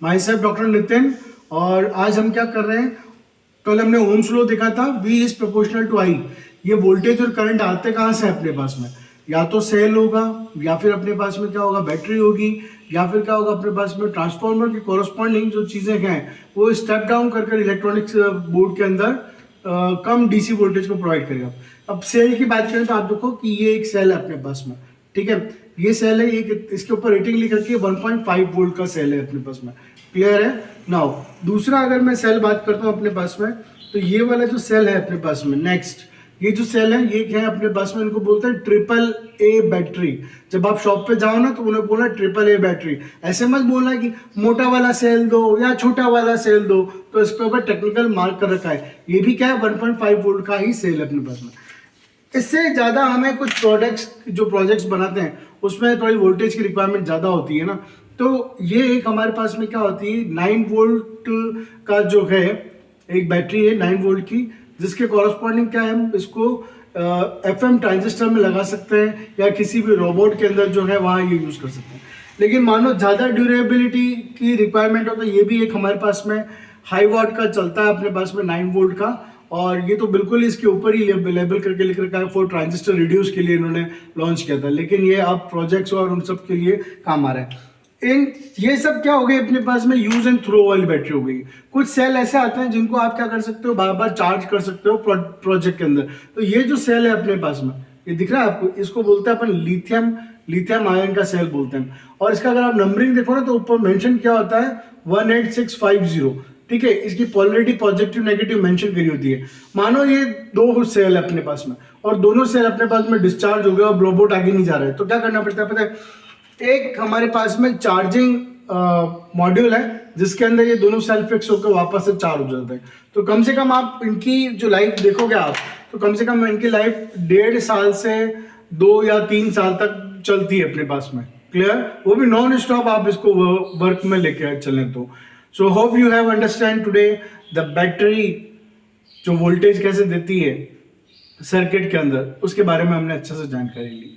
My self doctor Nitin. और आज हम क्या कर रहे हैं, कल हमने ओम्स लॉ देखा था, V is proportional to I। ये वोल्टेज और करंट आते कहाँ से अपने पास में, या तो सेल होगा, या फिर अपने पास में क्या होगा, बैटरी होगी, या फिर क्या होगा अपने पास में ट्रांसफार्मर की कॉरस्पॉन्डिंग जो चीज़ें हैं वो स्टेप डाउन कर कर इलेक्ट्रॉनिक्स बोर्ड के अंदर कम DC वोल्टेज को प्रोवाइड करेगा। अब सेल की बात करें तो आप देखो कि ये एक सेल है अपने पास में, ठीक है। ये सेल है, ये इसके ऊपर रेटिंग लिख रखी है 1.5 वोल्ट का सेल है अपने पास में, क्लियर है। नाउ दूसरा अगर मैं सेल बात करता हूँ अपने पास में, तो ये वाला जो सेल है अपने पास में, नेक्स्ट ये जो सेल है ये क्या है अपने पास में, इनको बोलते हैं AAA बैटरी। जब आप शॉप पे जाओ ना तो उन्हें बोलना AAA बैटरी, ऐसे मत बोलना कि मोटा वाला सेल दो या छोटा वाला सेल दो, तो इसके ऊपर टेक्निकल मार्क कर रखा है। ये भी क्या है 1.5 वोल्ट का ही सेल है अपने पास में। इससे ज़्यादा हमें कुछ प्रोजेक्ट्स बनाते हैं उसमें थोड़ी वोल्टेज की रिक्वायरमेंट ज़्यादा होती है ना, तो ये एक हमारे पास में क्या होती है 9 वोल्ट का जो है एक बैटरी है 9 वोल्ट की, जिसके कॉरस्पॉन्डिंग क्या है, हम इसको FM ट्रांजिस्टर में लगा सकते हैं या किसी भी रोबोट के अंदर जो है वहाँ ये यूज़ कर सकते हैं। लेकिन मानो ज़्यादा ड्यूरेबिलिटी की रिक्वायरमेंट हो तो ये भी एक हमारे पास में हाई वॉट का चलता है अपने पास में 9 वोल्ट का, और ये तो बिल्कुल इसके ऊपर ही लेबल करके लिख रखा है फॉर ट्रांजिस्टर रिड्यूस के लिए इन्होंने लॉन्च किया था, लेकिन ये अब प्रोजेक्ट्स और उन सब के लिए काम आ रहा है। ये सब क्या हो गई अपने पास में, यूज एंड थ्रो वाली बैटरी हो गई। कुछ सेल ऐसे आते हैं जिनको आप क्या कर सकते हो, बार बार चार्ज कर सकते हो प्रोजेक्ट के अंदर। तो ये जो सेल है अपने पास में, ये दिख रहा है आपको, इसको बोलते हैं अपन लिथियम आयन का सेल बोलते हैं। और इसका अगर आप नंबरिंग देखो ना तो ऊपर मेंशन क्या होता है 18650, ठीक है। इसकी पोलरिटी पॉजिटिव नेगेटिव मेंशन करी होती है। मानो ये दो सेल है अपने पास में और दोनों सेल अपने पास में डिस्चार्ज हो गए और रोबोट आगे नहीं जा रहा है, तो क्या करना पड़ता है पता है, एक हमारे पास में चार्जिंग मॉड्यूल है जिसके अंदर ये दोनों सेल फिक्स होकर वापस से चार्ज हो जाते हैं। तो कम से कम आप इनकी जो लाइफ देखोगे आप, तो कम से कम इनकी लाइफ 1.5 साल से 2 या 3 साल तक चलती है अपने पास में, क्लियर। वो भी नॉन स्टॉप आप इसको वर्क में लेके चलें तो। So hope you have understand today the battery जो वोल्टेज कैसे देती है सर्किट के अंदर, उसके बारे में हमने अच्छे से जानकारी ली।